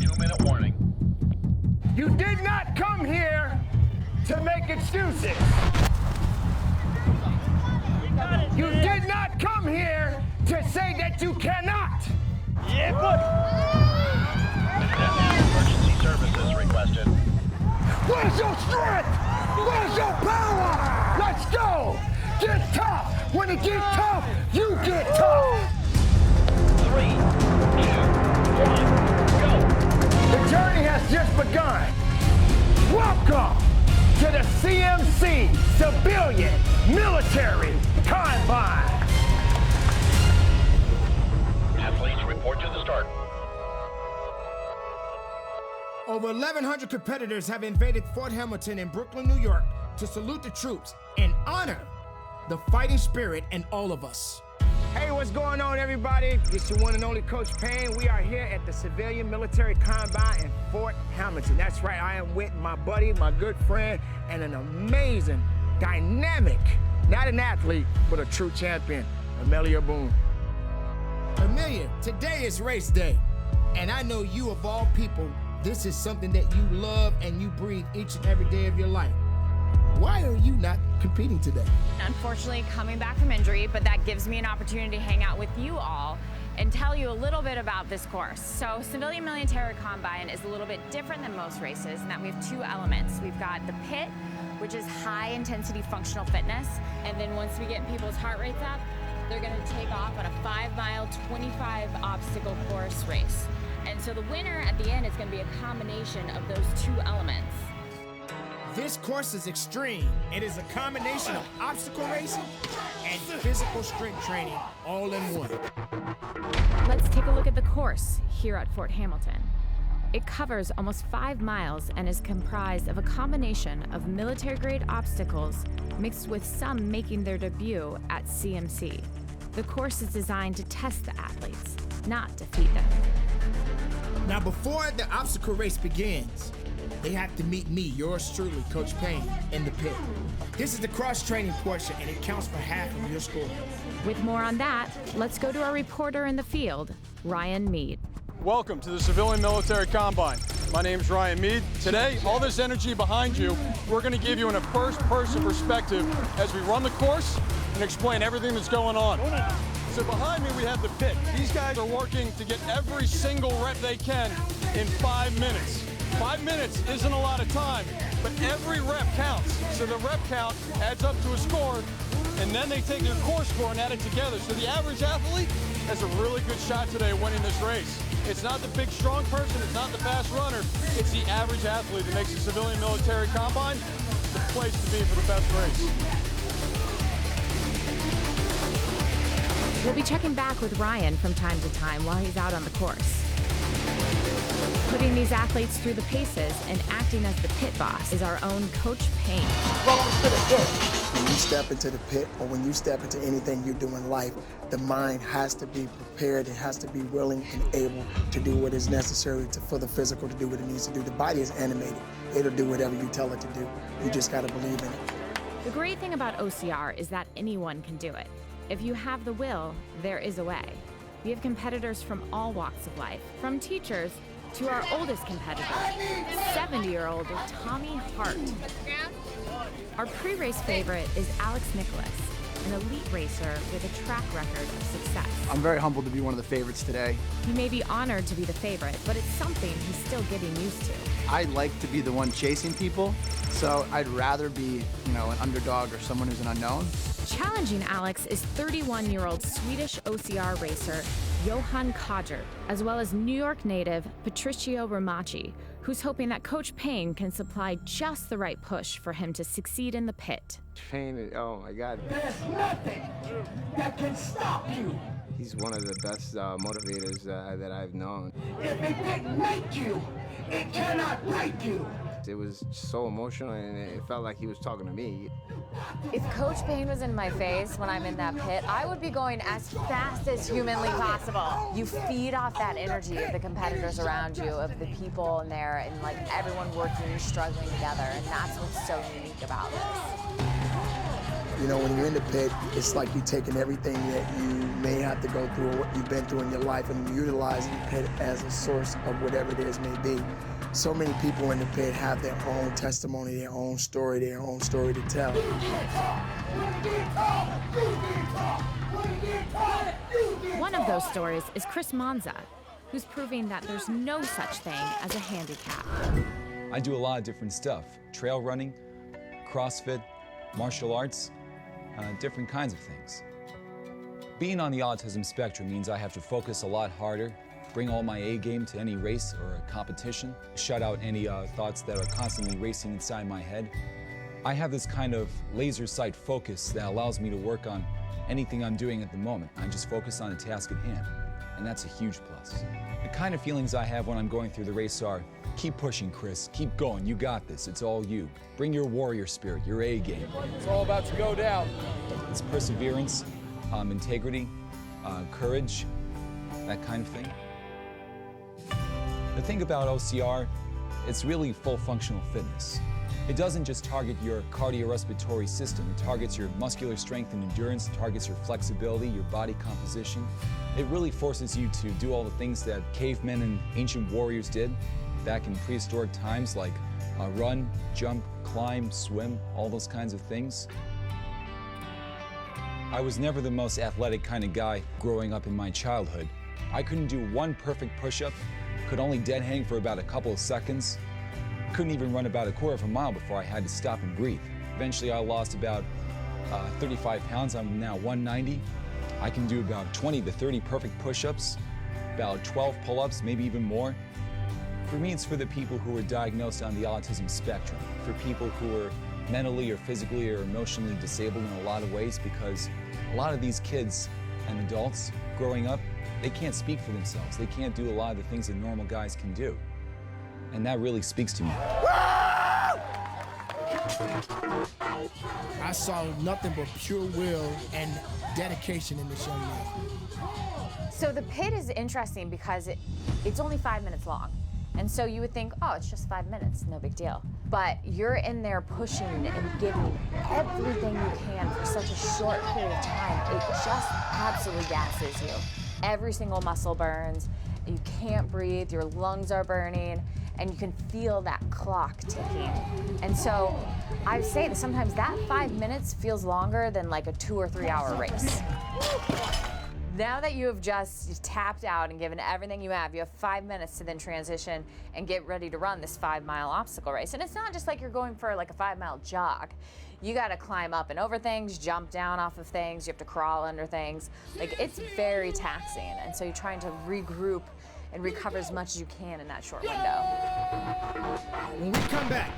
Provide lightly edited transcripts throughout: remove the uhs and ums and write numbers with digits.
2-minute warning. You did not come here to make excuses. You did not come here to say that you cannot. Yeah, buddy. Emergency services requested. Where's your strength? Where's your power? Let's go. Get tough. When it gets tough, you get tough. 3, 2, 1, go. The journey has just begun. Welcome to the CMC Civilian Military Combine. Athletes report to the start. Over 1,100 competitors have invaded Fort Hamilton in Brooklyn, New York to salute the troops and honor the fighting spirit in all of us. Hey, what's going on, everybody? It's your one and only Coach Payne. We are here at the Civilian Military Combine in Fort Hamilton. That's right, I am with my buddy, my good friend, and an amazing, dynamic, not an athlete, but a true champion, Amelia Boone. Amelia, today is race day, and I know you, of all people, this is something that you love and you breathe each and every day of your life. Why are you not competing today? Unfortunately, coming back from injury, but that gives me an opportunity to hang out with you all and tell you a little bit about this course. So Civilian Military Combine is a little bit different than most races in that we have two elements. We've got the pit, which is high intensity functional fitness. And then once we get people's heart rates up, they're gonna take off on a 5-mile, 25 obstacle course race. And so the winner at the end is gonna be a combination of those two elements. This course is extreme. It is a combination of obstacle racing and physical strength training all in one. Let's take a look at the course here at Fort Hamilton. It covers almost 5 miles and is comprised of a combination of military-grade obstacles mixed with some making their debut at CMC. The course is designed to test the athletes, not defeat them. Now, before the obstacle race begins, they have to meet me, yours truly, Coach Payne, in the pit. This is the cross-training portion, and it counts for half of your score. With more on that, let's go to our reporter in the field, Ryan Mead. Welcome to the Civilian Military Combine. My name's Ryan Mead. Today, all this energy behind you, we're going to give you in a first-person perspective as we run the course and explain everything that's going on. So behind me, we have the pit. These guys are working to get every single rep they can in 5 minutes. 5 minutes isn't a lot of time, but every rep counts. So the rep count adds up to a score, and then they take their core score and add it together. So the average athlete has a really good shot today of winning this race. It's not the big, strong person, it's not the fast runner, it's the average athlete that makes the Civilian Military Combine the place to be for the best race. We'll be checking back with Ryan from time to time while he's out on the course. Putting these athletes through the paces and acting as the pit boss is our own Coach Payne. Welcome to the pit. When you step into the pit or when you step into anything you do in life, the mind has to be prepared. It has to be willing and able to do what is necessary for the physical to do what it needs to do. The body is animated. It'll do whatever you tell it to do. You just got to believe in it. The great thing about OCR is that anyone can do it. If you have the will, there is a way. We have competitors from all walks of life, from teachers to our oldest competitor, 70-year-old Tommy Hart. Our pre-race favorite is Alex Nicholas, an elite racer with a track record of success. I'm very humbled to be one of the favorites today. He may be honored to be the favorite, but it's something he's still getting used to. I like to be the one chasing people, so I'd rather be, an underdog or someone who's an unknown. Challenging Alex is 31-year-old Swedish OCR racer Johan Kajert, as well as New York native Patricio Romacci, who's hoping that Coach Payne can supply just the right push for him to succeed in the pit. Payne, oh my God. There's nothing that can stop you. He's one of the best motivators that I've known. If it didn't make you, it cannot break you. It was so emotional, and it felt like he was talking to me. If Coach Payne was in my face when I'm in that pit, I would be going as fast as humanly possible. You feed off that energy of the competitors around you, of the people in there, and like everyone working, struggling together, and that's what's so unique about this. You know, when you're in the pit, it's like you're taking everything that you may have to go through or what you've been through in your life and utilizing the pit as a source of whatever it is may be. So many people in the pit have their own testimony, their own story to tell. One of those stories is Chris Monza, who's proving that there's no such thing as a handicap. I do a lot of different stuff: trail running, CrossFit, martial arts, different kinds of things. Being on the autism spectrum means I have to focus a lot harder, bring all my A game to any race or a competition, shut out any thoughts that are constantly racing inside my head. I have this kind of laser sight focus that allows me to work on anything I'm doing at the moment. I just focus on the task at hand, and that's a huge plus. The kind of feelings I have when I'm going through the race are, keep pushing, Chris, keep going, you got this, it's all you. Bring your warrior spirit, your A game. It's all about to go down. It's perseverance, integrity, courage, that kind of thing. The thing about OCR, it's really full functional fitness. It doesn't just target your cardiorespiratory system, it targets your muscular strength and endurance, it targets your flexibility, your body composition. It really forces you to do all the things that cavemen and ancient warriors did back in prehistoric times, like run, jump, climb, swim, all those kinds of things. I was never the most athletic kind of guy growing up in my childhood. I couldn't do one perfect push-up, could only dead hang for about a couple of seconds, couldn't even run about a quarter of a mile before I had to stop and breathe. Eventually I lost about 35 pounds, I'm now 190. I can do about 20 to 30 perfect push-ups, about 12 pull-ups, maybe even more. For me, it's for the people who are diagnosed on the autism spectrum, for people who are mentally or physically or emotionally disabled in a lot of ways, because a lot of these kids and adults growing up, they can't speak for themselves. They can't do a lot of the things that normal guys can do. And that really speaks to me. I saw nothing but pure will and dedication in this young man. So the pit is interesting because it's only 5 minutes long. And so you would think, oh, it's just 5 minutes, no big deal. But you're in there pushing and giving everything you can for such a short period of time. It just absolutely gasses you. Every single muscle burns, you can't breathe, your lungs are burning, and you can feel that clock ticking. And so I say that sometimes that 5 minutes feels longer than like a 2 or 3 hour race. Now that you have just tapped out and given everything you have 5 minutes to then transition and get ready to run this 5-mile obstacle race. And it's not just like you're going for like a 5-mile jog. You gotta climb up and over things, jump down off of things, you have to crawl under things. Like, it's very taxing. And so you're trying to regroup and recover as much as you can in that short window. When we come back,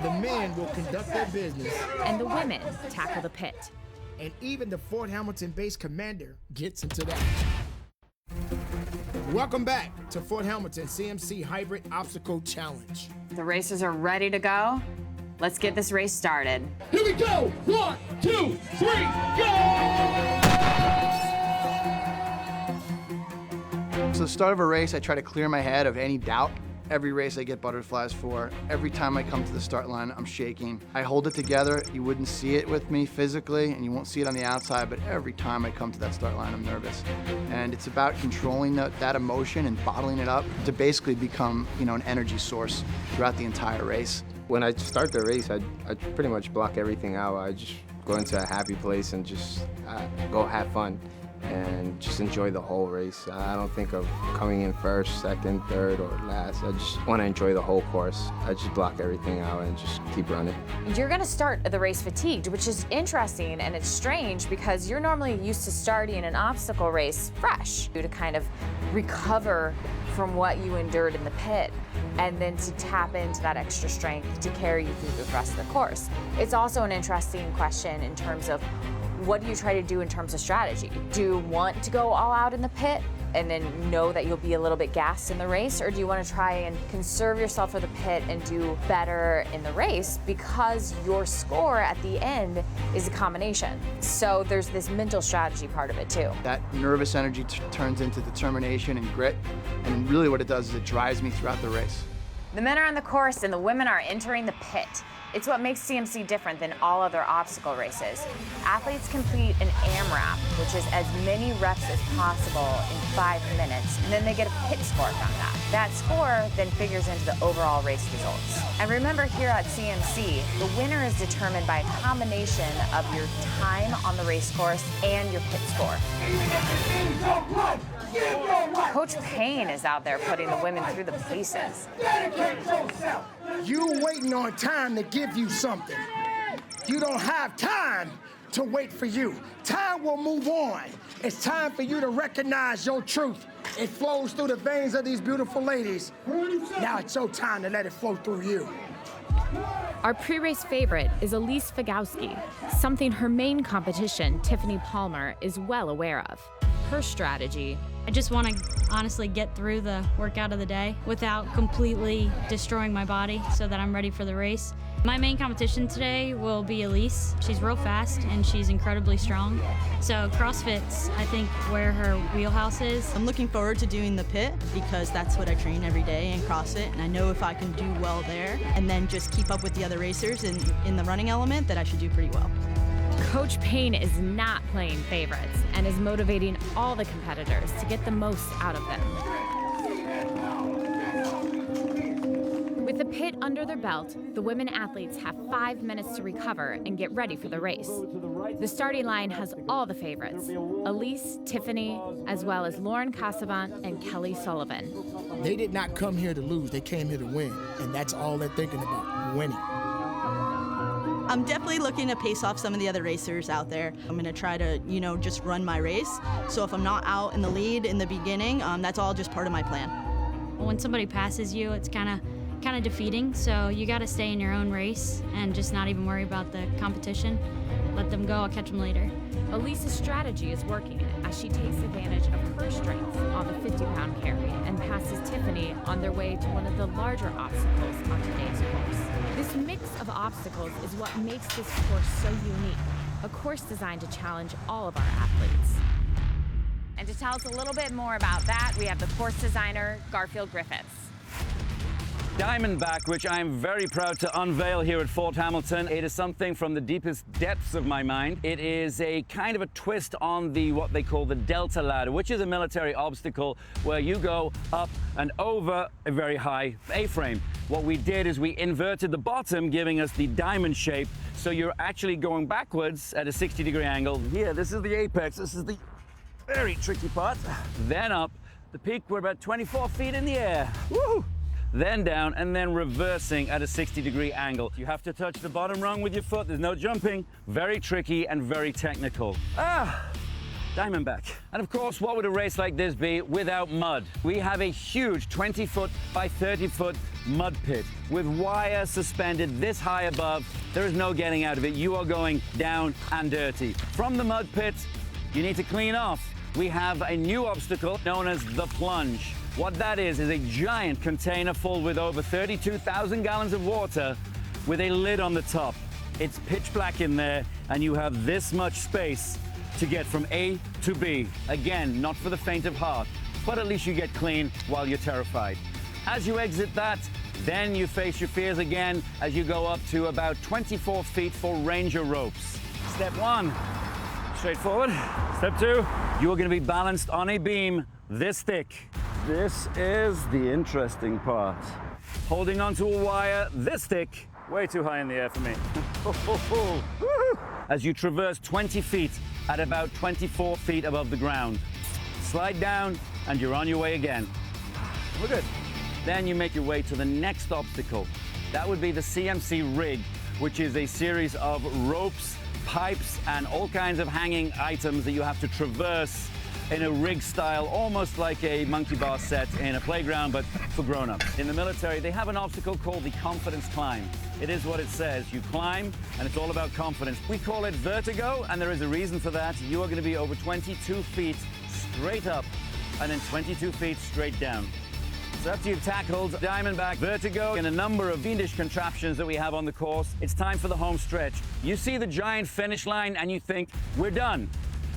the men will conduct their business. And the women tackle the pit. And even the Fort Hamilton base commander gets into that. Welcome back to Fort Hamilton CMC Hybrid Obstacle Challenge. The racers are ready to go. Let's get this race started. Here we go! 1, 2, 3, go! So the start of a race, I try to clear my head of any doubt. Every race I get butterflies for. Every time I come to the start line, I'm shaking. I hold it together. You wouldn't see it with me physically, and you won't see it on the outside, but every time I come to that start line, I'm nervous. And it's about controlling that emotion and bottling it up to basically become, an energy source throughout the entire race. When I start the race, I pretty much block everything out. I just go into a happy place and just go have fun and just enjoy the whole race. I don't think of coming in first, second, third, or last. I just want to enjoy the whole course. I just block everything out and just keep running. You're gonna start the race fatigued, which is interesting, and it's strange because you're normally used to starting an obstacle race fresh to kind of recover from what you endured in the pit, and then to tap into that extra strength to carry you through the rest of the course. It's also an interesting question in terms of what do you try to do in terms of strategy? Do you want to go all out in the pit and then know that you'll be a little bit gassed in the race, or do you want to try and conserve yourself for the pit and do better in the race because your score at the end is a combination? So there's this mental strategy part of it too. That nervous energy turns into determination and grit, and really what it does is it drives me throughout the race. The men are on the course and the women are entering the pit. It's what makes CMC different than all other obstacle races. Athletes complete an AMRAP, which is as many reps as possible in 5 minutes, and then they get a pit score from that. That score then figures into the overall race results. And remember, here at CMC, the winner is determined by a combination of your time on the race course and your pit score. Coach Payne is out there putting the women through the paces. You waiting on time to give you something. You don't have time to wait for you. Time will move on. It's time for you to recognize your truth. It flows through the veins of these beautiful ladies. Now it's your time to let it flow through you. Our pre-race favorite is Elise Fagowski, something her main competition, Tiffany Palmer, is well aware of. Her strategy: I just want to honestly get through the workout of the day without completely destroying my body so that I'm ready for the race. My main competition today will be Elise. She's real fast and she's incredibly strong. So CrossFit's, I think, where her wheelhouse is. I'm looking forward to doing the pit because that's what I train every day in CrossFit, and I know if I can do well there and then just keep up with the other racers in the running element, that I should do pretty well. Coach Payne is not playing favorites and is motivating all the competitors to get the most out of them. With the pit under their belt, the women athletes have 5 minutes to recover and get ready for the race. The starting line has all the favorites: Elise, Tiffany, as well as Lauren Casavant and Kelly Sullivan. They did not come here to lose, they came here to win, and that's all they're thinking about, winning. I'm definitely looking to pace off some of the other racers out there. I'm gonna try to, just run my race. So if I'm not out in the lead in the beginning, that's all just part of my plan. When somebody passes you, it's kind of defeating, so you got to stay in your own race and just not even worry about the competition. Let them go, I'll catch them later. Elise's strategy is working as she takes advantage of her strength on the 50-pound carry and passes Tiffany on their way to one of the larger obstacles on today's course. This mix of obstacles is what makes this course so unique, a course designed to challenge all of our athletes. And to tell us a little bit more about that, we have the course designer, Garfield Griffiths. Diamondback, which I'm very proud to unveil here at Fort Hamilton. It is something from the deepest depths of my mind. It is a kind of a twist on what they call the Delta ladder, which is a military obstacle where you go up and over a very high A-frame. What we did is we inverted the bottom, giving us the diamond shape, so you're actually going backwards at a 60-degree angle. Here, this is the apex. This is the very tricky part. Then up. The peak, we're about 24 feet in the air. Woo! Then down, and then reversing at a 60-degree angle. You have to touch the bottom rung with your foot. There's no jumping. Very tricky and very technical. Diamondback. And of course, what would a race like this be without mud? We have a huge 20-foot by 30-foot mud pit with wire suspended this high above. There is no getting out of it. You are going down and dirty. From the mud pit, you need to clean off. We have a new obstacle known as the plunge. What that is a giant container full with over 32,000 gallons of water with a lid on the top. It's pitch black in there, and you have this much space to get from A to B. Again, not for the faint of heart, but at least you get clean while you're terrified. As you exit that, then you face your fears again as you go up to about 24 feet for Ranger ropes. Step 1, straightforward. Step 2, you are going to be balanced on a beam this thick. This is the interesting part. Holding onto a wire this thick, way too high in the air for me. As you traverse 20 feet at about 24 feet above the ground. Slide down and you're on your way again. We're good. Then you make your way to the next obstacle. That would be the CMC rig, which is a series of ropes, pipes, and all kinds of hanging items that you have to traverse in a rig style, almost like a monkey bar set in a playground, but for grown-ups. In the military, they have an obstacle called the confidence climb. It is what it says. You climb, and it's all about confidence. We call it vertigo, and there is a reason for that. You are going to be over 22 feet straight up, and then 22 feet straight down. So after you've tackled Diamondback, vertigo, and a number of fiendish contraptions that we have on the course, it's time for the home stretch. You see the giant finish line, and you think, we're done.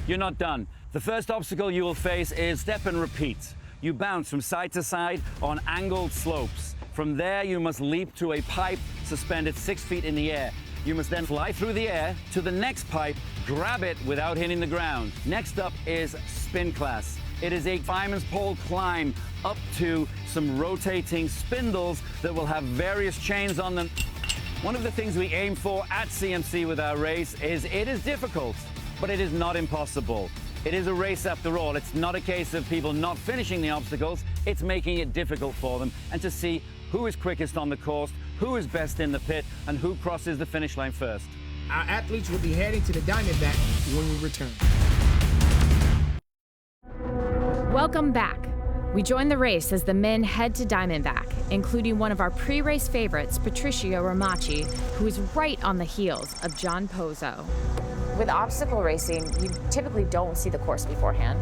You're not done. The first obstacle you will face is step and repeat. You bounce from side to side on angled slopes. From there, you must leap to a pipe suspended 6 feet in the air. You must then fly through the air to the next pipe, grab it without hitting the ground. Next up is spin class. It is a fireman's pole climb up to some rotating spindles that will have various chains on them. One of the things we aim for at CMC with our race is it is difficult, but it is not impossible. It is a race after all. It's not a case of people not finishing the obstacles, it's making it difficult for them, and to see who is quickest on the course, who is best in the pit, and who crosses the finish line first. Our athletes will be heading to the Diamondback when we return. Welcome back. We join the race as the men head to Diamondback, including one of our pre-race favorites, Patricia Ramachi, who is right on the heels of John Pozo. With obstacle racing, you typically don't see the course beforehand.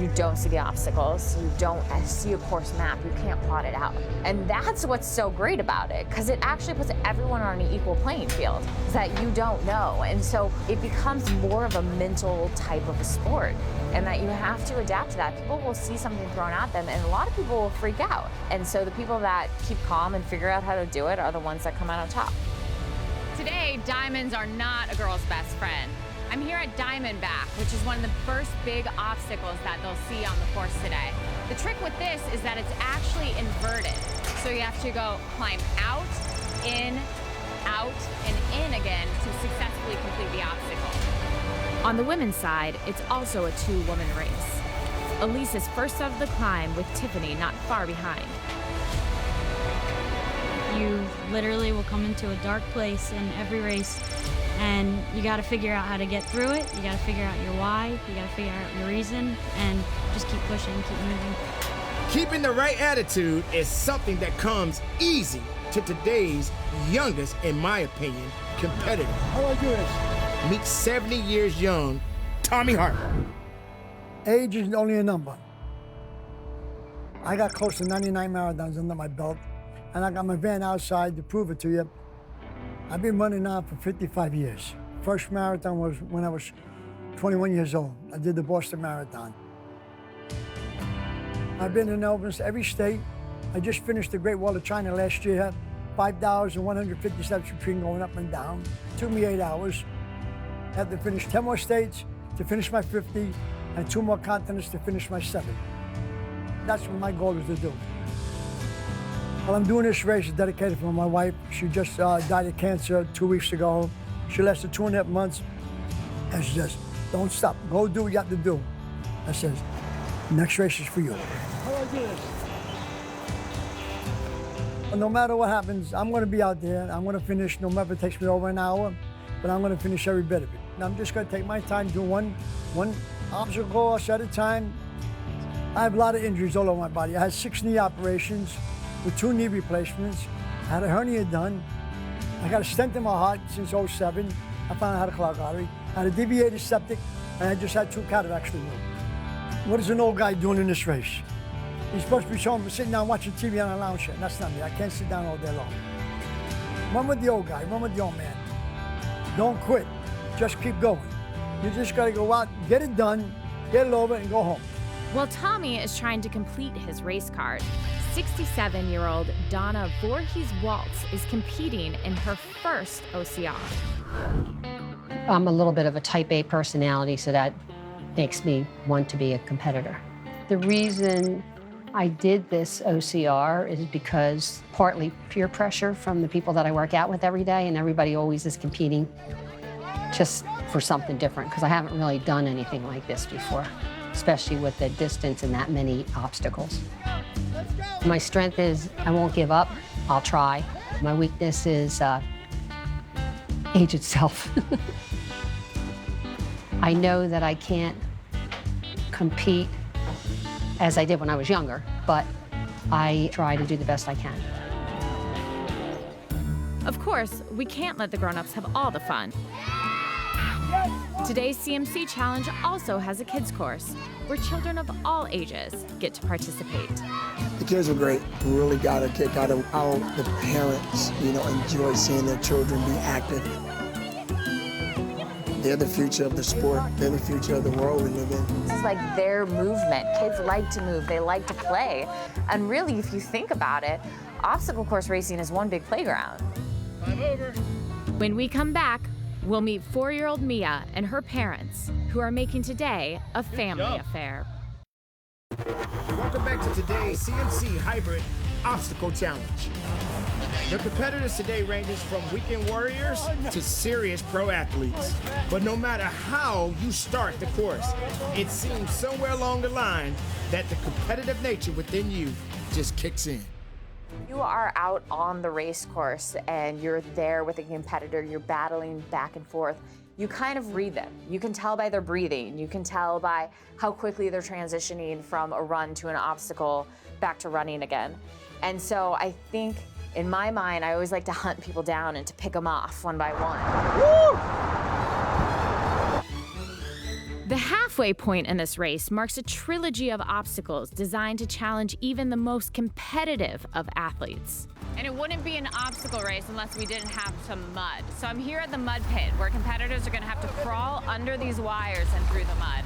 You don't see the obstacles. You don't see a course map. You can't plot it out. And that's what's so great about it, because it actually puts everyone on an equal playing field, is that you don't know. And so it becomes more of a mental type of a sport, and that you have to adapt to that. People will see something thrown at them, and a lot of people will freak out. And so the people that keep calm and figure out how to do it are the ones that come out on top. Today, diamonds are not a girl's best friend. I'm here at Diamondback, which is one of the first big obstacles that they'll see on the course today. The trick with this is that it's actually inverted. So you have to go climb out, and in again to successfully complete the obstacle. On the women's side, it's also a two-woman race. Elise is first out of the climb with Tiffany not far behind. You literally will come into a dark place in every race, and you got to figure out how to get through it. You got to figure out your why. You got to figure out your reason, and just keep pushing, keep moving. Keeping the right attitude is something that comes easy to today's youngest, in my opinion, competitor. How do I do this? Meet 70 years young, Tommy Hart. Age is only a number. I got close to 99 marathons under my belt, and I got my van outside to prove it to you. I've been running now for 55 years. First marathon was when I was 21 years old. I did the Boston Marathon. I've been in almost every state. I just finished the Great Wall of China last year. 5,150 steps between going up and down. It took me 8 hours. I had to finish 10 more states to finish my 50, and 2 more continents to finish my 70. That's what my goal is to do. Well, I'm doing this race dedicated for my wife. She just died of cancer 2 weeks ago. She lasted 2.5 months. And she says, don't stop. Go do what you have to do. I says, next race is for you. How do I do this? Well, no matter what happens, I'm going to be out there. I'm going to finish, no matter if it takes me over an hour, but I'm going to finish every bit of it. And I'm just going to take my time, do one obstacle course at a time. I have a lot of injuries all over my body. I had 6 knee operations with 2 knee replacements. I had a hernia done. I got a stent in my heart since '07. I found out how to clog artery. I had a deviated septic, and I just had 2 cataracts removed. What is an old guy doing in this race? He's supposed to be sitting down watching TV on a lounge chair. That's not me. I can't sit down all day long. Run with the old guy. Run with the old man. Don't quit. Just keep going. You just got to go out, get it done, get it over, and go home. While Tommy is trying to complete his race card, 67-year-old Donna Voorhees-Waltz is competing in her first OCR. I'm a little bit of a type A personality, so that makes me want to be a competitor. The reason I did this OCR is because partly peer pressure from the people that I work out with every day, and everybody always is competing just for something different, because I haven't really done anything like this before, especially with the distance and that many obstacles. My strength is I won't give up, I'll try. My weakness is age itself. I know that I can't compete as I did when I was younger, but I try to do the best I can. Of course, we can't let the grown-ups have all the fun. Today's CMC Challenge also has a kids course where children of all ages get to participate. The kids were great. We really got a kick out of how the parents, enjoy seeing their children be active. They're the future of the sport. They're the future of the world we live in. This is like their movement. Kids like to move, they like to play. And really, if you think about it, obstacle course racing is one big playground. I'm over. When we come back, we'll meet 4-year-old Mia and her parents, who are making today a family affair. Welcome back to today's CMC Hybrid Obstacle Challenge. The competitors today ranges from weekend warriors to serious pro athletes. But no matter how you start the course, it seems somewhere along the line that the competitive nature within you just kicks in. You are out on the race course and you're there with a competitor, you're battling back and forth. You kind of read them. You can tell by their breathing. You can tell by how quickly they're transitioning from a run to an obstacle back to running again. And so I think in my mind, I always like to hunt people down and to pick them off one by one. Woo! The halfway point in this race marks a trilogy of obstacles designed to challenge even the most competitive of athletes. And it wouldn't be an obstacle race unless we didn't have some mud. So I'm here at the mud pit where competitors are gonna have to crawl under these wires and through the mud.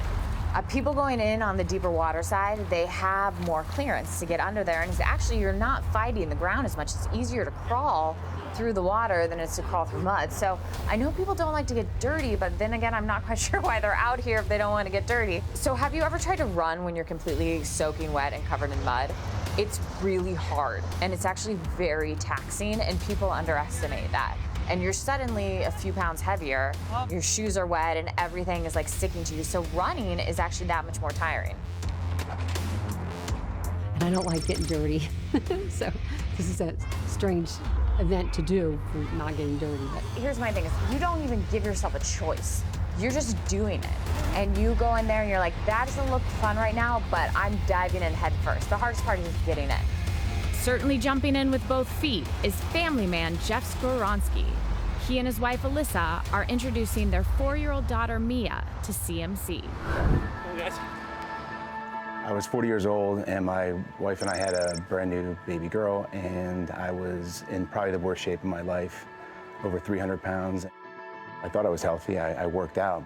People going in on the deeper water side, they have more clearance to get under there. And it's actually, you're not fighting the ground as much. It's easier to crawl through the water than it is to crawl through mud. So I know people don't like to get dirty, but then again, I'm not quite sure why they're out here if they don't want to get dirty. So have you ever tried to run when you're completely soaking wet and covered in mud? It's really hard, and it's actually very taxing, and people underestimate that. And you're suddenly a few pounds heavier, your shoes are wet, and everything is like sticking to you. So running is actually that much more tiring. And I don't like getting dirty. So this is a strange event to do for not getting dirty. But here's my thing, is you don't even give yourself a choice. You're just doing it. And you go in there and you're like, that doesn't look fun right now, but I'm diving in head first. The hardest part is just getting in. Certainly jumping in with both feet is family man Jeff Skoronsky. He and his wife Alyssa are introducing their 4-year-old daughter Mia to CMC. I was 40 years old and my wife and I had a brand new baby girl, and I was in probably the worst shape of my life, over 300 pounds. I thought I was healthy, I worked out,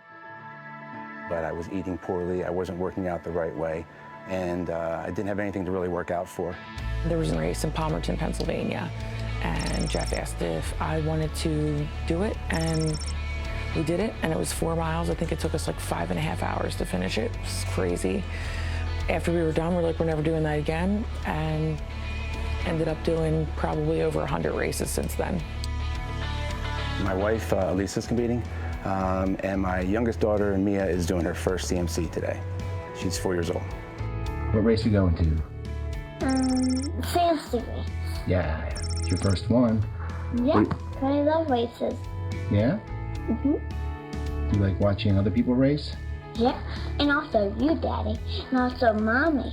but I was eating poorly, I wasn't working out the right way, and I didn't have anything to really work out for. There was a race in Palmerton, Pennsylvania, and Jeff asked if I wanted to do it, and we did it, and it was 4 miles. I think it took us like 5.5 hours to finish it. It was crazy. After we were done, we're like, we're never doing that again, and ended up doing probably over 100 races since then. My wife, Lisa's competing, and my youngest daughter, Mia, is doing her first CMC today. She's 4 years old. What race are you going to? CMC race. Yeah, it's your first one. Yeah, I love races. Yeah? Mm-hmm. Do you like watching other people race? Yeah, and also you, Daddy, and also Mommy.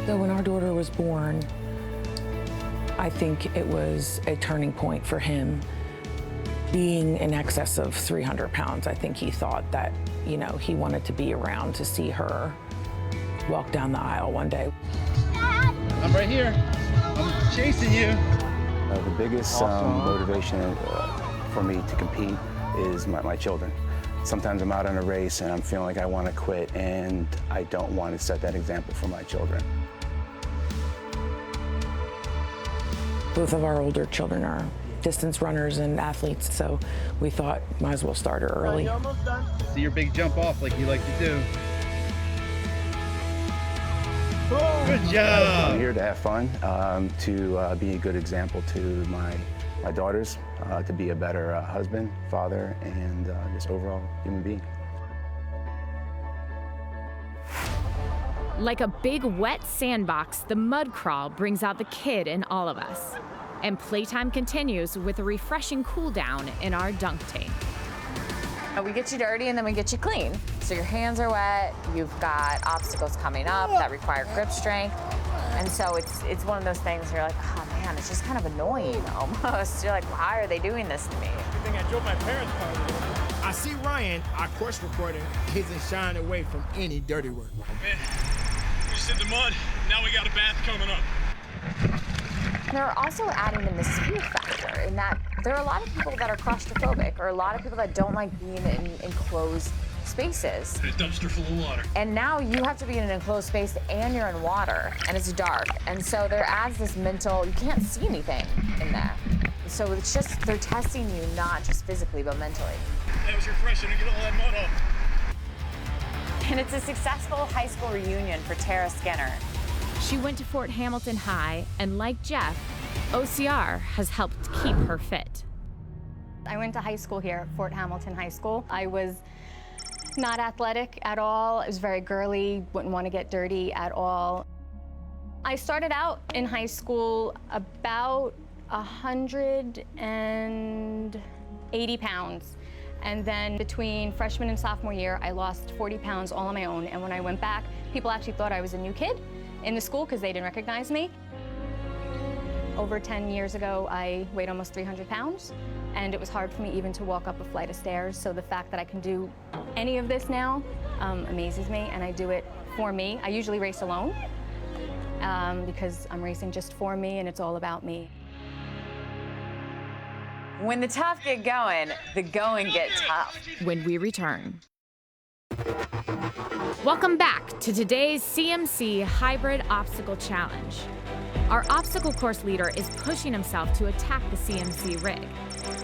So when our daughter was born, I think it was a turning point for him. Being in excess of 300 pounds, I think he thought that, you know, he wanted to be around to see her walk down the aisle one day. I'm right here. I'm chasing you. The biggest motivation for me to compete is my children. Sometimes I'm out on a race and I'm feeling like I want to quit, and I don't want to set that example for my children. Both of our older children are distance runners and athletes, so we thought might as well start her early. You're almost done. See your big jump off like you like to do. Good job. I'm here to have fun, to be a good example to my daughters, to be a better husband, father, and just overall human being. Like a big wet sandbox, the mud crawl brings out the kid in all of us. And playtime continues with a refreshing cool down in our dunk tank. We get you dirty and then we get you clean. So your hands are wet, you've got obstacles coming up that require grip strength. And so it's one of those things where you're like, oh man, it's just kind of annoying almost. You're like, why are they doing this to me? I think I drove my parents' car. I see Ryan, our course reporter, isn't shying away from any dirty work. Man, we just hit the mud. Now we got a bath coming up. They're also adding in the speed factor in that There are a lot of people that are claustrophobic, or a lot of people that don't like being in enclosed spaces. A dumpster full of water. And now you have to be in an enclosed space and you're in water and it's dark. And so there adds this mental, you can't see anything in there. So it's just, they're testing you not just physically, but mentally. That was refreshing to get all that mud off. And it's a successful high school reunion for Tara Skinner. She went to Fort Hamilton High, and like Jeff, OCR has helped keep her fit. I went to high school here at Fort Hamilton High School. I was not athletic at all. I was very girly, wouldn't want to get dirty at all. I started out in high school about 180 pounds. And then between freshman and sophomore year, I lost 40 pounds all on my own. And when I went back, people actually thought I was a new kid in the school because they didn't recognize me. Over 10 years ago, I weighed almost 300 pounds. And it was hard for me even to walk up a flight of stairs. So the fact that I can do any of this now amazes me, and I do it for me. I usually race alone because I'm racing just for me, and it's all about me. When the tough get going, the going get tough. When we return. Welcome back to today's CMC Hybrid Obstacle Challenge. Our obstacle course leader is pushing himself to attack the CMC rig.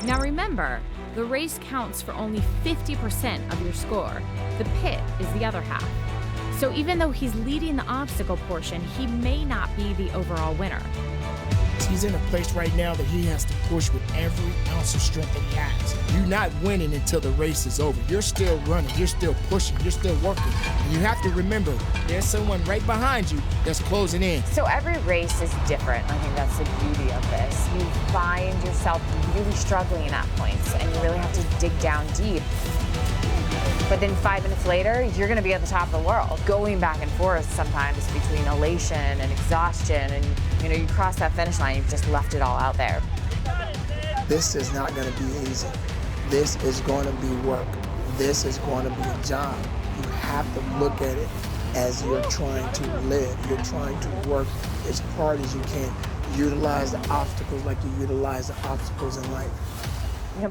Now remember, the race counts for only 50% of your score. The pit is the other half. So even though he's leading the obstacle portion, he may not be the overall winner. He's in a place right now that he has to push with every ounce of strength that he has. You're not winning until the race is over. You're still running, you're still pushing, you're still working. And you have to remember, there's someone right behind you that's closing in. So every race is different. I think that's the beauty of this. You find yourself really struggling at points, and you really have to dig down deep. But then 5 minutes later, you're gonna be at the top of the world. Going back and forth sometimes between elation and exhaustion, and you cross that finish line, you've just left it all out there. This is not gonna be easy. This is gonna be work. This is gonna be a job. You have to look at it as you're trying to live. You're trying to work as hard as you can. Utilize the obstacles like you utilize the obstacles in life.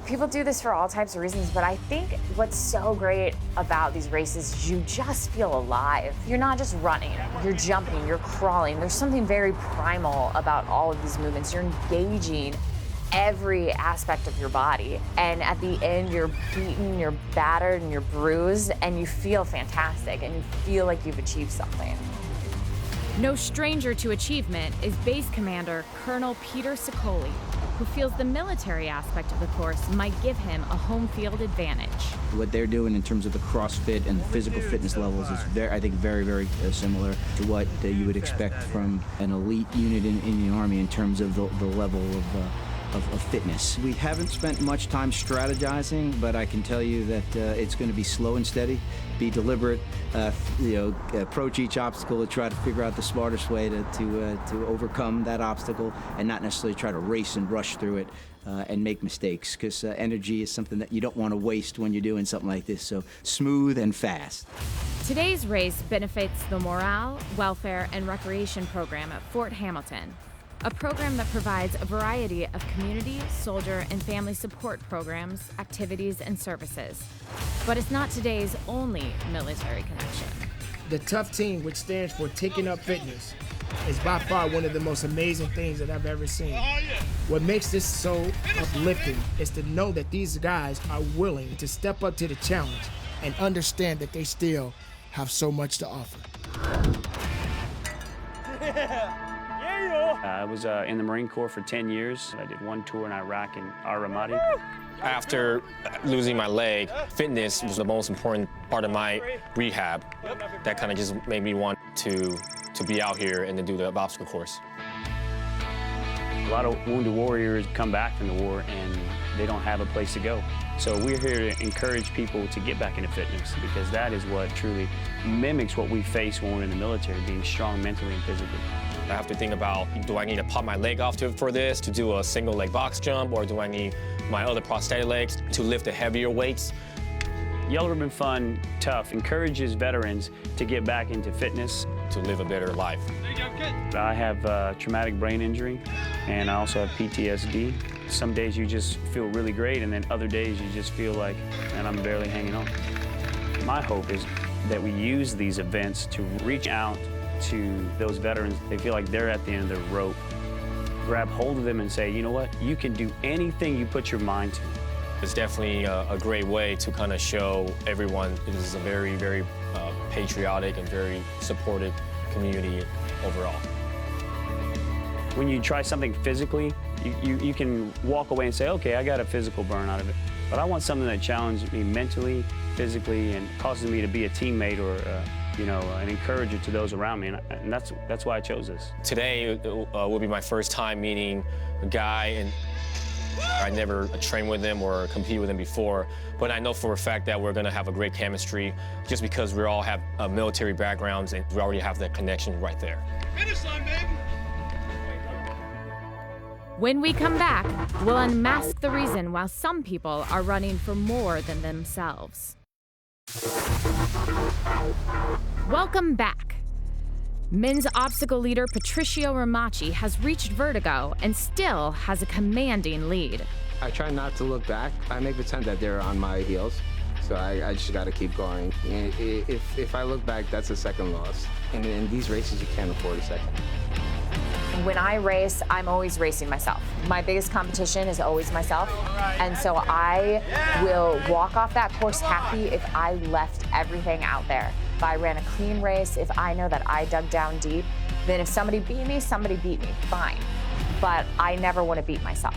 People do this for all types of reasons, but I think what's so great about these races is you just feel alive. You're not just running, you're jumping, you're crawling. There's something very primal about all of these movements. You're engaging every aspect of your body. And at the end, you're beaten, you're battered, and you're bruised, and you feel fantastic, and you feel like you've achieved something. No stranger to achievement is Base Commander Colonel Peter Sicoli, who feels the military aspect of the course might give him a home field advantage. What they're doing in terms of the CrossFit and the physical fitness levels is, I think, very, very similar to what you would expect from an elite unit in the Army in terms of the level of fitness. We haven't spent much time strategizing, but I can tell you that it's going to be slow and steady, be deliberate, approach each obstacle to try to figure out the smartest way to overcome that obstacle, and not necessarily try to race and rush through it and make mistakes, because energy is something that you don't want to waste when you're doing something like this. So smooth and fast. Today's race benefits the Morale, Welfare, and Recreation program at Fort Hamilton, a program that provides a variety of community, soldier, and family support programs, activities, and services. But it's not today's only military connection. The Tough Team, which stands for Taking Up Fitness, is by far one of the most amazing things that I've ever seen. What makes this so uplifting is to know that these guys are willing to step up to the challenge and understand that they still have so much to offer. I was in the Marine Corps for 10 years. I did one tour in Iraq and Al-Ramadi. After losing my leg, fitness was the most important part of my rehab. That kind of just made me want to be out here and to do the obstacle course. A lot of wounded warriors come back from the war and they don't have a place to go. So we're here to encourage people to get back into fitness, because that is what truly mimics what we face when we're in the military, being strong mentally and physically. I have to think about, do I need to pop my leg off for this, to do a single leg box jump, or do I need my other prosthetic legs to lift the heavier weights? Yellow Ribbon Fun Tough encourages veterans to get back into fitness. To live a better life. I have traumatic brain injury, and I also have PTSD. Some days you just feel really great, and then other days you just feel like, man, I'm barely hanging on. My hope is that we use these events to reach out to those veterans. They feel like they're at the end of the rope. Grab hold of them and say, you know what, you can do anything you put your mind to. It's definitely a great way to kind of show everyone this is a very, very patriotic and very supportive community overall. When you try something physically, you can walk away and say, okay, I got a physical burn out of it, but I want something that challenges me mentally, physically, and causes me to be a teammate or an encourager to those around me, and that's why I chose this. Today will be my first time meeting a guy, and I never trained with him or competed with him before, but I know for a fact that we're going to have a great chemistry just because we all have military backgrounds and we already have that connection right there. Finish line, baby! When we come back, we'll unmask the reason why some people are running for more than themselves. Welcome back. Men's obstacle leader Patricio Ramachi has reached vertigo and still has a commanding lead. I try not to look back. I make pretend that they're on my heels, so I just got to keep going. If I look back, that's a second loss. And in these races, you can't afford a second. When I race, I'm always racing myself. My biggest competition is always myself. And so I will walk off that course happy if I left everything out there. If I ran a clean race, if I know that I dug down deep, then if somebody beat me, fine. But I never want to beat myself.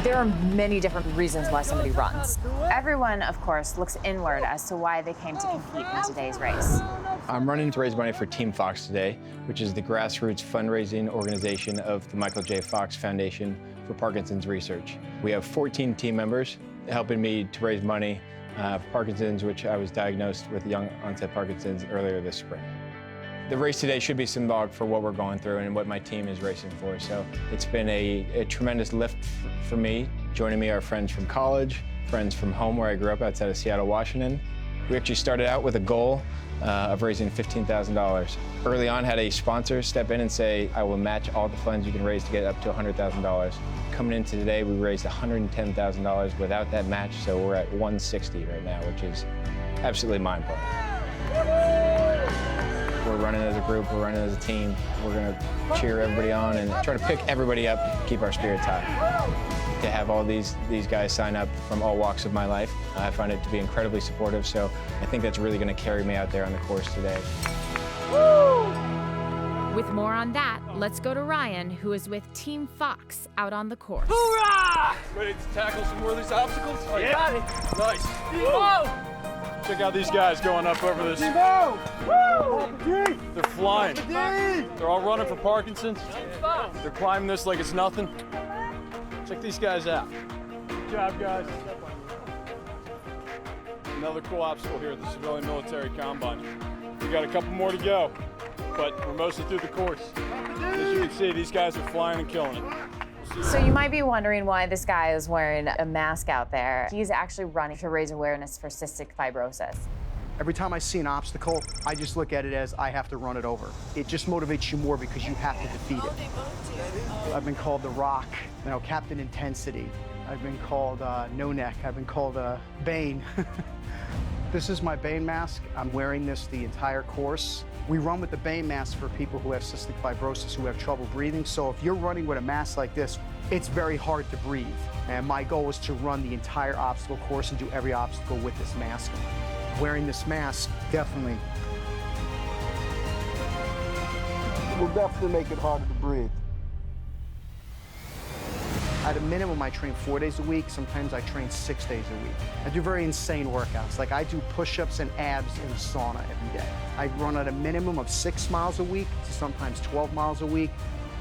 There are many different reasons why somebody runs. Everyone, of course, looks inward as to why they came to compete in today's race. I'm running to raise money for Team Fox today, which is the grassroots fundraising organization of the Michael J. Fox Foundation for Parkinson's Research. We have 14 team members helping me to raise money for Parkinson's, which I was diagnosed with young onset Parkinson's earlier this spring. The race today should be symbolic for what we're going through and what my team is racing for. So it's been a tremendous lift for me. Joining me are friends from college, friends from home where I grew up outside of Seattle, Washington. We actually started out with a goal of raising $15,000. Early on, had a sponsor step in and say, I will match all the funds you can raise to get up to $100,000. Coming into today, we raised $110,000 without that match, so we're at $160 right now, which is absolutely mind-blowing. We're running as a group, we're running as a team. We're gonna cheer everybody on and try to pick everybody up, keep our spirits high. To have all these guys sign up from all walks of my life, I find it to be incredibly supportive, so I think that's really gonna carry me out there on the course today. Woo! With more on that, let's go to Ryan, who is with Team Fox out on the course. Hoorah! Ready to tackle some more of these obstacles? Yeah. Got it. Nice. Whoa! Check out these guys going up over this. They're flying. They're all running for Parkinson's. They're climbing this like it's nothing. Check these guys out. Good job, guys. Another cool obstacle here at the Civilian Military Combine. We got a couple more to go, but we're mostly through the course. As you can see, these guys are flying and killing it. So you might be wondering why this guy is wearing a mask out there. He's actually running to raise awareness for cystic fibrosis. Every time I see an obstacle, I just look at it as I have to run it over. It just motivates you more because you have to defeat it. I've been called the Rock, Captain Intensity. I've been called No Neck. I've been called Bane. This is my Bane mask. I'm wearing this the entire course. We run with the Bane mask for people who have cystic fibrosis, who have trouble breathing. So if you're running with a mask like this, it's very hard to breathe. And my goal is to run the entire obstacle course and do every obstacle with this mask on. Wearing this mask definitely will make it harder to breathe. At a minimum, I train 4 days a week. Sometimes I train 6 days a week. I do very insane workouts. Like I do push-ups and abs in the sauna every day. I run at a minimum of 6 miles a week, to sometimes 12 miles a week.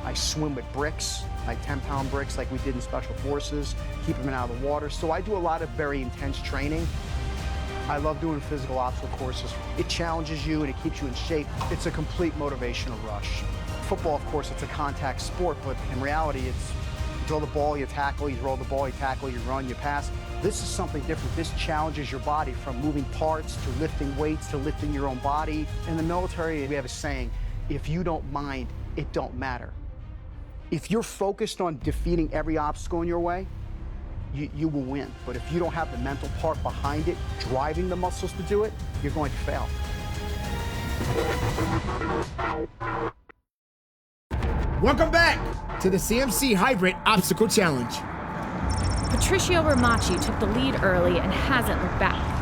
I swim with bricks, like 10-pound bricks like we did in Special Forces, keep them out of the water. So I do a lot of very intense training. I love doing physical obstacle courses. It challenges you and it keeps you in shape. It's a complete motivational rush. Football, of course, it's a contact sport, but in reality, it's you throw the ball, you tackle, you throw the ball, you tackle, you run, you pass. This is something different. This challenges your body from moving parts to lifting weights to lifting your own body. In the military, we have a saying, if you don't mind, it don't matter. If you're focused on defeating every obstacle in your way, you will win. But if you don't have the mental part behind it, driving the muscles to do it, you're going to fail. Welcome back to the CMC Hybrid Obstacle Challenge. Patricio Ramachi took the lead early and hasn't looked back.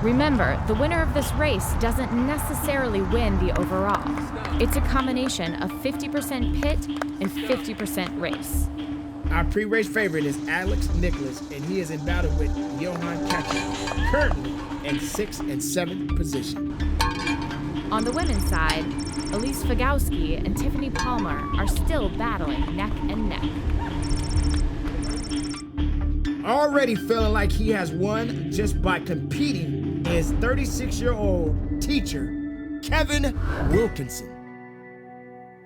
Remember, the winner of this race doesn't necessarily win the overall. It's a combination of 50% pit and 50% race. Our pre-race favorite is Alex Nicholas, and he is in battle with Johan Katja, currently in 6th and 7th position. On the women's side, Elise Fagowski and Tiffany Palmer are still battling neck and neck. Already feeling like he has won just by competing is 36-year-old teacher Kevin Wilkinson.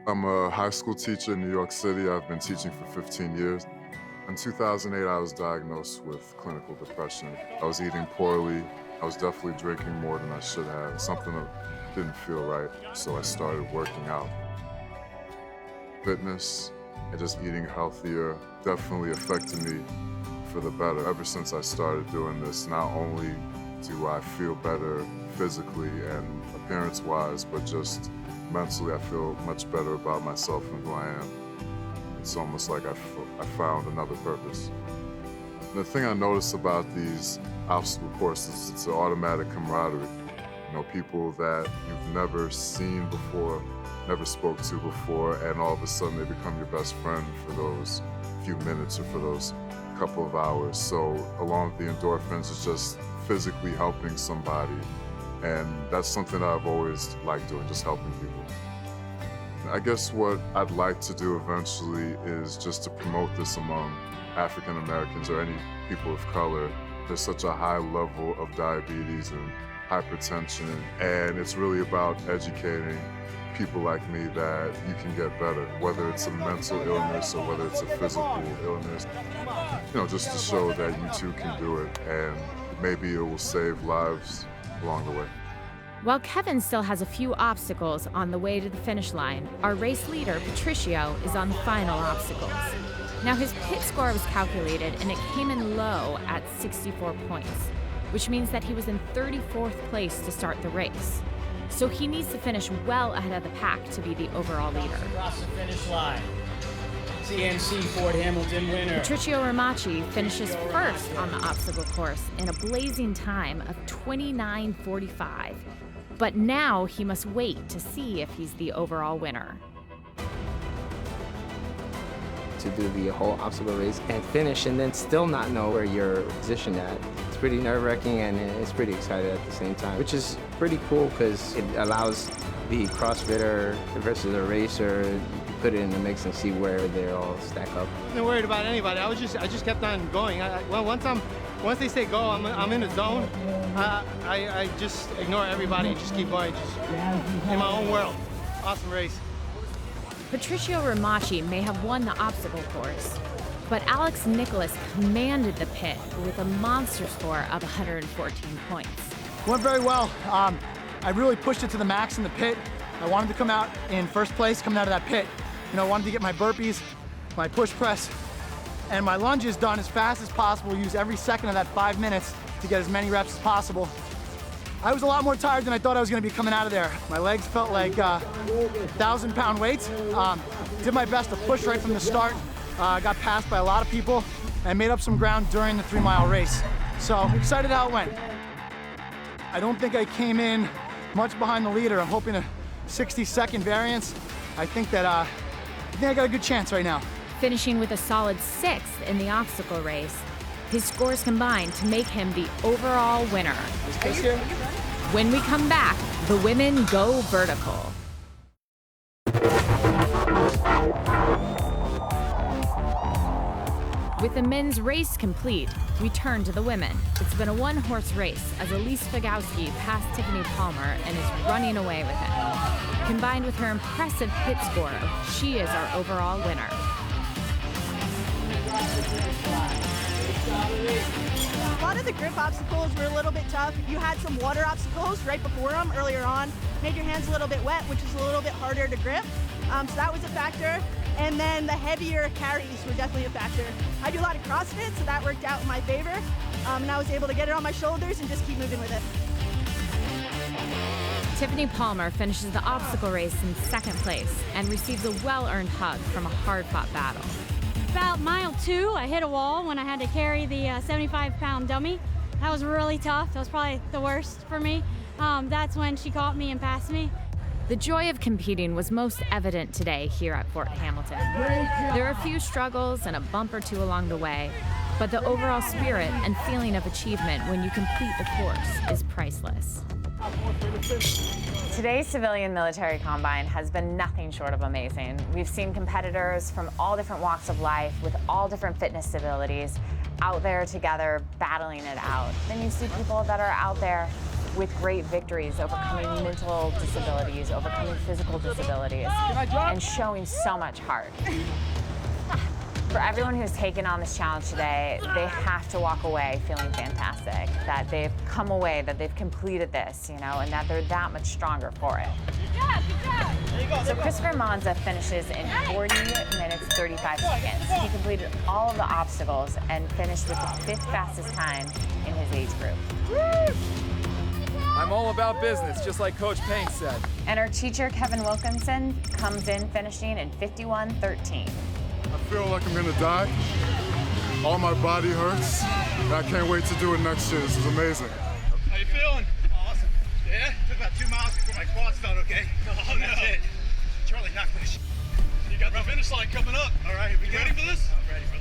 I'm a high school teacher in New York City. I've been teaching for 15 years. In 2008, I was diagnosed with clinical depression. I was eating poorly. I was definitely drinking more than I should have. Something that didn't feel right, so I started working out. Fitness and just eating healthier definitely affected me for the better. Ever since I started doing this, not only do I feel better physically and appearance-wise, but just mentally I feel much better about myself and who I am. It's almost like I found another purpose. The thing I notice about these obstacle courses, it's an automatic camaraderie. You know, people that you've never seen before, never spoke to before, and all of a sudden they become your best friend for those few minutes or for those couple of hours. So along with the endorphins, it's just physically helping somebody. And that's something I've always liked doing, just helping people. I guess what I'd like to do eventually is just to promote this among African Americans or any people of color. There's such a high level of diabetes and hypertension, and it's really about educating people like me that you can get better, whether it's a mental illness or whether it's a physical illness. You know, just to show that you too can do it, and maybe it will save lives along the way. While Kevin still has a few obstacles on the way to the finish line, our race leader, Patricio, is on the final obstacles. Now his pit score was calculated and it came in low at 64 points, which means that he was in 34th place to start the race. So he needs to finish well ahead of the pack to be the overall leader. Across the finish line. CMC Ford Hamilton winner. Patricio Ramachi finishes first on the obstacle course in a blazing time of 29:45. But now he must wait to see if he's the overall winner. To do the whole obstacle race and finish and then still not know where you're positioned at. It's pretty nerve-wracking and it's pretty exciting at the same time, which is pretty cool because it allows the CrossFitter versus the racer to put it in the mix and see where they all stack up. I wasn't worried about anybody. I just kept on going. Once they say go, I'm in the zone. I just ignore everybody and just keep going, just in my own world. Awesome race. Patricio Ramachi may have won the obstacle course, but Alex Nicholas commanded the pit with a monster score of 114 points. Went very well. I really pushed it to the max in the pit. I wanted to come out in first place coming out of that pit. You know, I wanted to get my burpees, my push press, and my lunges done as fast as possible, use every second of that 5 minutes to get as many reps as possible. I was a lot more tired than I thought I was gonna be coming out of there. My legs felt like 1,000-pound weights. Did my best to push right from the start. Got passed by a lot of people and made up some ground during the 3-mile race. So excited how it went. I don't think I came in much behind the leader. I'm hoping a 60-second variance. I think I got a good chance right now. Finishing with a solid 6th in the obstacle race, his scores combined to make him the overall winner. When we come back, the women go vertical. With the men's race complete, we turn to the women. It's been a one-horse race as Elise Fagowski passed Tiffany Palmer and is running away with it. Combined with her impressive pit score, she is our overall winner. A lot of the grip obstacles were a little bit tough. You had some water obstacles right before them earlier on. Made your hands a little bit wet, which is a little bit harder to grip. So that was a factor. And then the heavier carries were definitely a factor. I do a lot of CrossFit, so that worked out in my favor. And I was able to get it on my shoulders and just keep moving with it. Tiffany Palmer finishes the obstacle race in second place and receives a well-earned hug from a hard-fought battle. About mile 2, I hit a wall when I had to carry the 75-pound dummy. That was really tough. That was probably the worst for me. That's when she caught me and passed me. The joy of competing was most evident today here at Fort Hamilton. There are a few struggles and a bump or two along the way, but the overall spirit and feeling of achievement when you complete the course is priceless. Today's Civilian Military Combine has been nothing short of amazing. We've seen competitors from all different walks of life with all different fitness abilities out there together battling it out. Then you see people that are out there with great victories, overcoming mental disabilities, overcoming physical disabilities, and showing so much heart. For everyone who's taken on this challenge today, they have to walk away feeling fantastic, that they've come away, that they've completed this, and that they're that much stronger for it. So Christopher Monza finishes in 40 minutes, 35 seconds. He completed all of the obstacles and finished with the 5th fastest time in his age group. I'm all about business, just like Coach Payne said. And our teacher, Kevin Wilkinson, comes in finishing in 51:13. I feel like I'm gonna die. All my body hurts. I can't wait to do it next year. This is amazing. How you feeling? Awesome. Yeah? Took about 2 miles before my quads felt okay. Oh, no. That's it. Charlie, not finished. You got the finish line coming up. All right, we ready for this? I'm ready for this.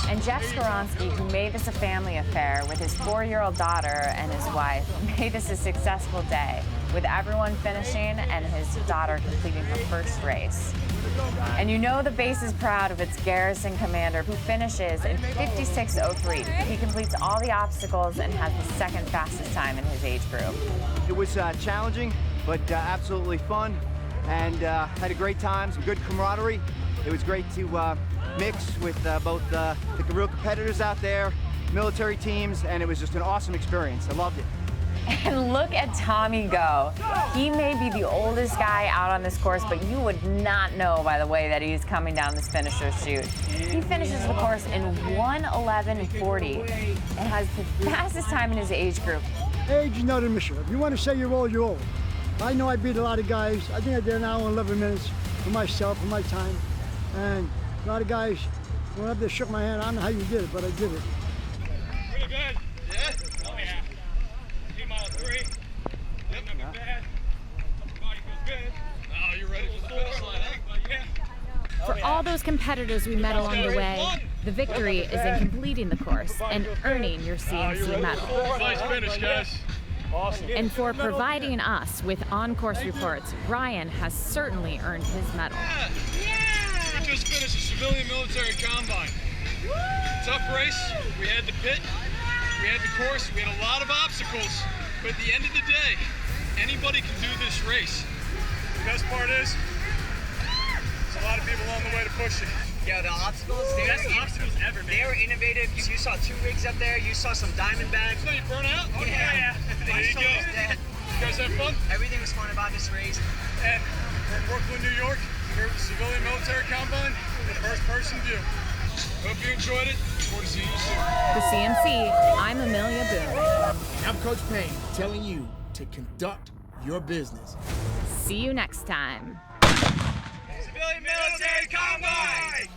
And Jeff Skoronsky, who made this a family affair with his 4-year-old daughter and his wife, made this a successful day, with everyone finishing and his daughter completing her first race. And the base is proud of its garrison commander, who finishes in 56:03. He completes all the obstacles and has the 2nd fastest time in his age group. It was challenging, but absolutely fun, and had a great time, some good camaraderie. It was great to mix with both the real competitors out there, military teams, and it was just an awesome experience. I loved it. And look at Tommy go. He may be the oldest guy out on this course, but you would not know by the way that he's coming down this finisher chute. He finishes the course in 1:11:40 and has the fastest time in his age group. Age is not an issue. If you want to say you're old, you're old. I know I beat a lot of guys. I think I did an hour and 11 minutes for myself, for my time. And a lot of guys went up there, shook my hand. I don't know how you did it, but I did it. Pretty good. Yeah? Oh, yeah. 2 miles 3. Yep, not bad. Body feels good. Oh, you ready for the finish line, huh? Yeah. For all those competitors we met along the way, the victory is in completing the course and earning your CMC medal. Nice finish, guys. Awesome. And for providing us with on-course reports, Ryan has certainly earned his medal. We just finished a Civilian Military Combine. Tough race. We had the pit, we had the course, we had a lot of obstacles, but at the end of the day, anybody can do this race. The best part is, there's a lot of people on the way to push it. Yeah, the obstacles, they were innovative. You saw 2 rigs up there, you saw some diamond bags. So you burn out? Oh, yeah. There you go. You guys have fun? Everything was fun about this race. And from Brooklyn, New York, here at the Civilian Military Combine, the first-person view. Hope you enjoyed it. Look forward to seeing you soon. For CMC, I'm Amelia Boone. I'm Coach Payne, telling you to conduct your business. See you next time. Civilian Military Combine!